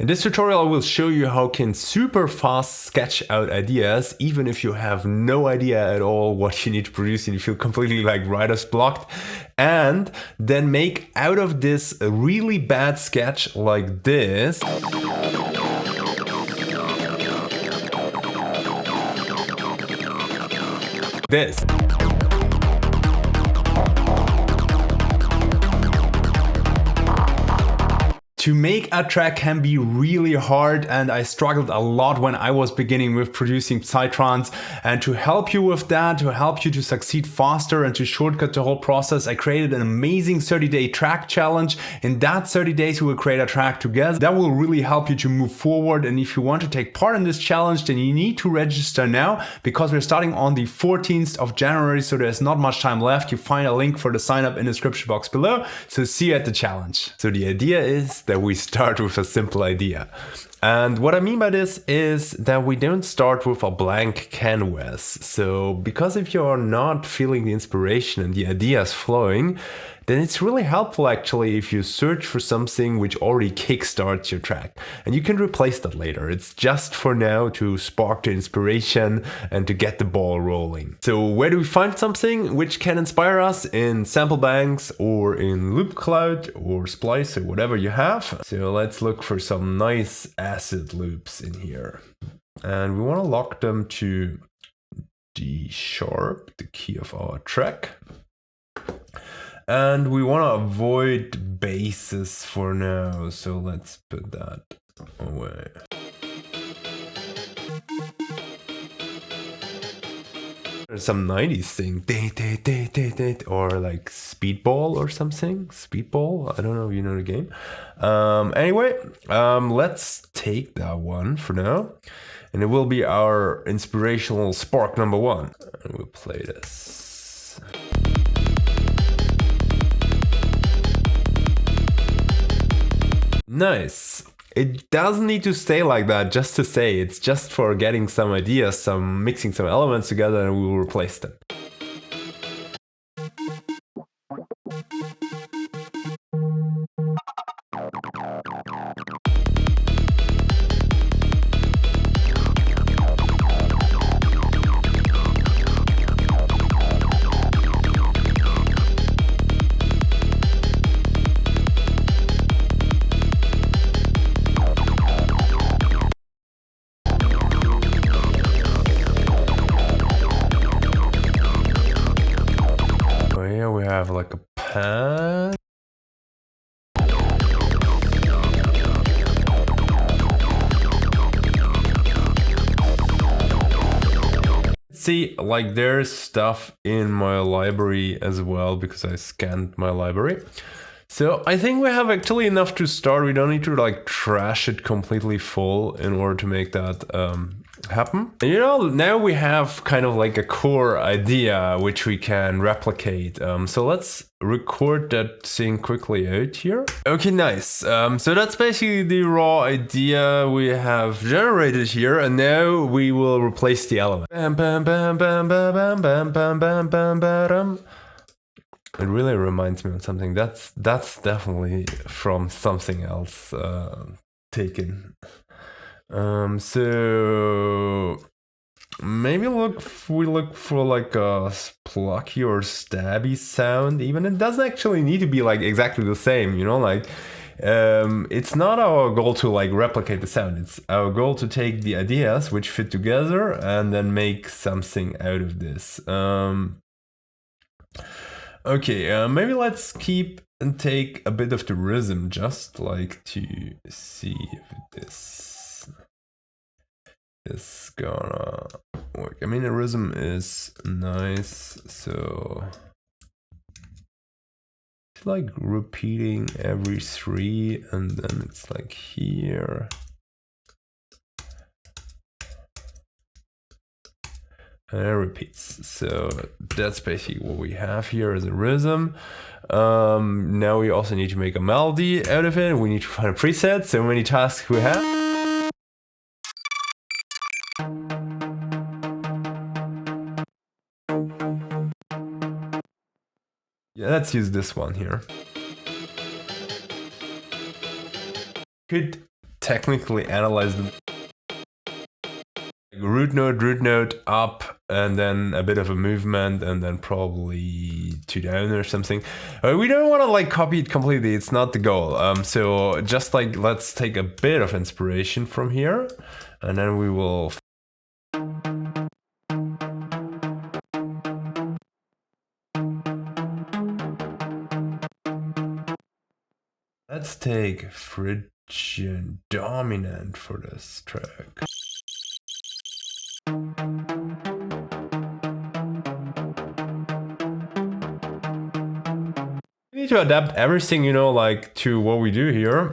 In this tutorial, I will show you how you can super fast sketch out ideas, even if you have no idea at all what you need to produce and you feel completely like writer's blocked, and then make out of this a really bad sketch like this. This. To make a track can be really hard, and I struggled a lot when I was beginning with producing Psytrance. And to help you with that, to help you to succeed faster and to shortcut the whole process, I created an amazing 30-day track challenge. In that 30 days, we will create a track together. That will really help you to move forward. And if you want to take part in this challenge, then you need to register now, because we're starting on the 14th of January, so there's not much time left. You find a link for the sign up in the description box below. So see you at the challenge. So the idea is that we start with a simple idea. And what I mean by this is that we don't start with a blank canvas. So because if you're not feeling the inspiration and the ideas flowing, then it's really helpful actually if you search for something which already kickstarts your track. And you can replace that later. It's just for now to spark the inspiration and to get the ball rolling. So where do we find something which can inspire us? In sample banks or in Loop Cloud or Splice or whatever you have. So let's look for some nice acid loops in here. And we want to lock them to D sharp, the key of our track. And we want to avoid basses for now, so let's put that away. There's some 90s thing, or like Speedball or something. Speedball, I don't know if you know the game. Anyway, let's take that one for now. And it will be our inspirational spark number one. And we'll play this. Nice. It doesn't need to stay like that just to say. It's just for getting some ideas, mixing some elements together, and we will replace them. We have like a pan. See, like there's stuff in my library as well, because I scanned my library. So I think we have actually enough to start. We don't need to like trash it completely full in order to make that happen. And you know, now we have kind of like a core idea which we can replicate. So let's record that thing quickly out here. Okay, nice. So that's basically the raw idea we have generated here, and now we will replace the element. Bam, bam, bam, bam, bam, bam, bam, bam, bam, bam, bam. It really reminds me of something. That's definitely from something else taken. So maybe we look for like a plucky or stabby sound. Even it doesn't actually need to be like exactly the same, you know, like it's not our goal to like replicate the sound. It's our goal to take the ideas which fit together and then make something out of this. Okay, maybe let's keep and take a bit of the rhythm, just like to see if this is gonna work. I mean, the rhythm is nice, so it's like repeating every 3, and then it's like here. And it repeats. So that's basically what we have here as a rhythm. Now we also need to make a melody out of it. We need to find a preset. So many tasks we have. Yeah, let's use this one here. Could technically analyze the root node up, and then a bit of a movement, and then probably 2 down or something. We don't want to like copy it completely, it's not the goal. So just like let's take a bit of inspiration from here, and then we will let's take Phrygian dominant for this track. We need to adapt everything, you know, like to what we do here.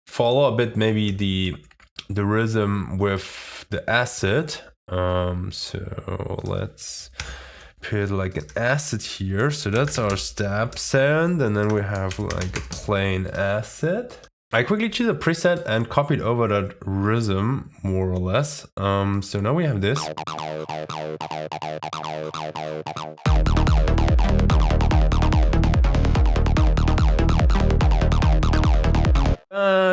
Follow a bit maybe the rhythm with the acid. So let's put like an acid here. So that's our stab sound, and then we have like a plain acid. I quickly choose a preset and copied over that rhythm more or less. So now we have this.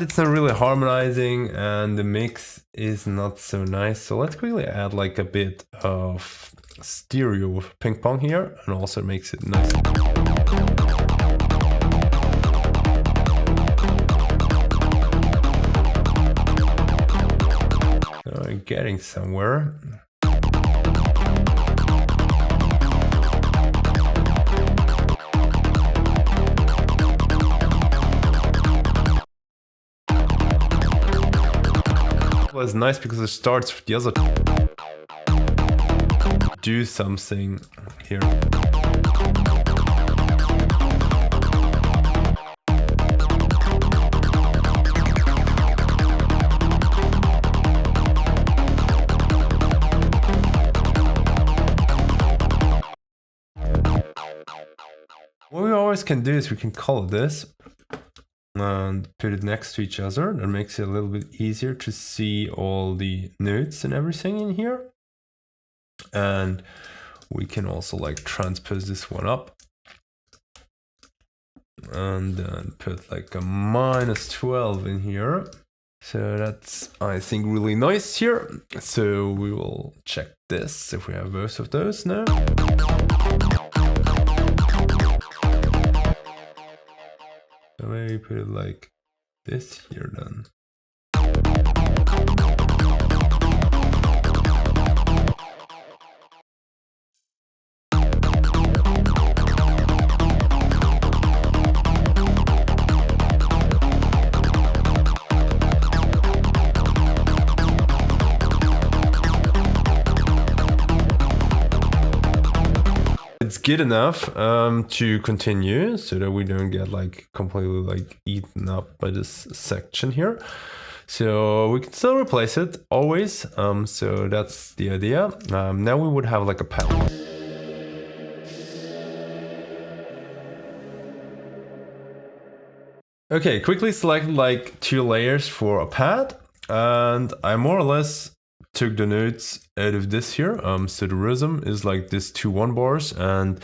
It's not really harmonizing, and the mix is not so nice. So let's quickly add like a bit of stereo with ping pong here, and also makes it nice. So we're getting somewhere. Was nice because it starts with the other. Do something here. What we always can do is we can call it this and put it next to each other. That makes it a little bit easier to see all the notes and everything in here. And we can also like transpose this one up and then put like a -12 in here. So that's, I think, really nice here. So we will check this if we have both of those now. So maybe put it like this here then. It's good enough to continue so that we don't get like completely like eaten up by this section here. So we can still replace it always. So that's the idea. Now we would have like a pad. Okay, quickly selected like 2 layers for a pad, and I more or less took the notes out of this here. So the rhythm is like this 2-1 bars, and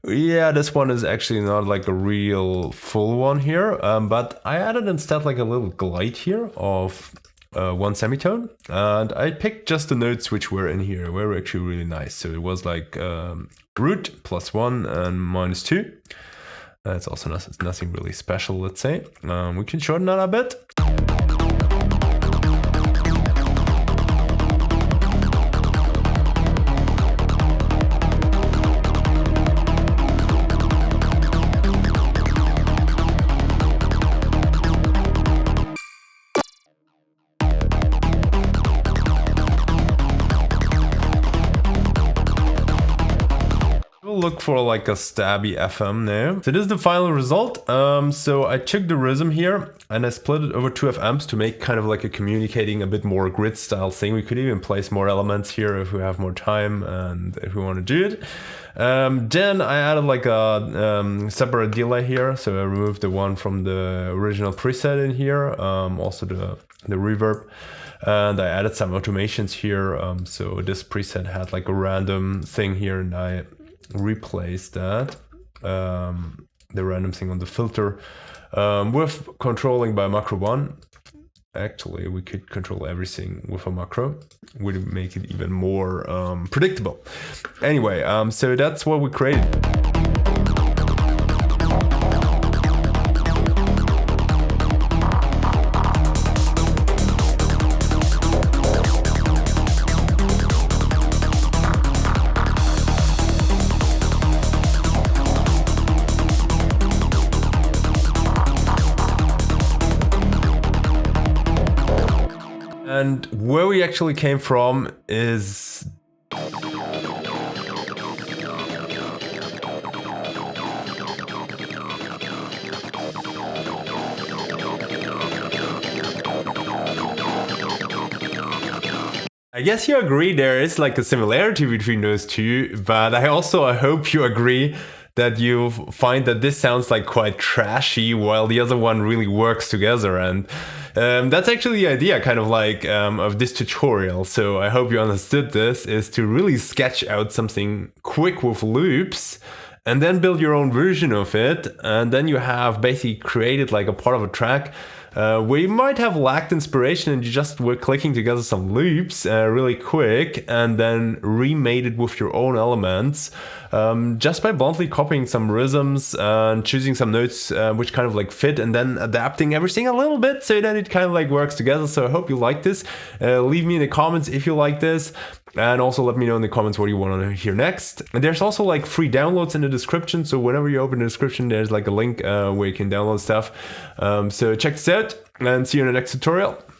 yeah, this one is actually not like a real full one here, but I added instead like a little glide here of 1 semitone, and I picked just the notes which were in here, were actually really nice. So it was like root +1 and -2. It's also nothing really special, let's say. We can shorten that a bit. Look for like a stabby FM now. So this is the final result. So I took the rhythm here and I split it over 2 FMs to make kind of like a communicating a bit more grid style thing. We could even place more elements here if we have more time and if we want to do it. Then I added like a separate delay here. So I removed the one from the original preset in here. Also the reverb. and I added some automations here. So this preset had like a random thing here, and I replaced that, the random thing on the filter, with controlling by macro 1. Actually, we could control everything with a macro, would make it even more predictable. Anyway, so that's what we created. And where we actually came from is I guess you agree there is like a similarity between those two, but I hope you agree that you find that this sounds like quite trashy while the other one really works together. And that's actually the idea kind of like of this tutorial. So I hope you understood this, is to really sketch out something quick with loops and then build your own version of it. And then you have basically created like a part of a track where you might have lacked inspiration and you just were clicking together some loops really quick and then remade it with your own elements, just by bluntly copying some rhythms and choosing some notes which kind of like fit, and then adapting everything a little bit so that it kind of like works together. So I hope you like this. Leave me in the comments if you like this. And also let me know in the comments what you want to hear next. And there's also like free downloads in the description. So whenever you open the description, there's like a link where you can download stuff. So check this out and see you in the next tutorial.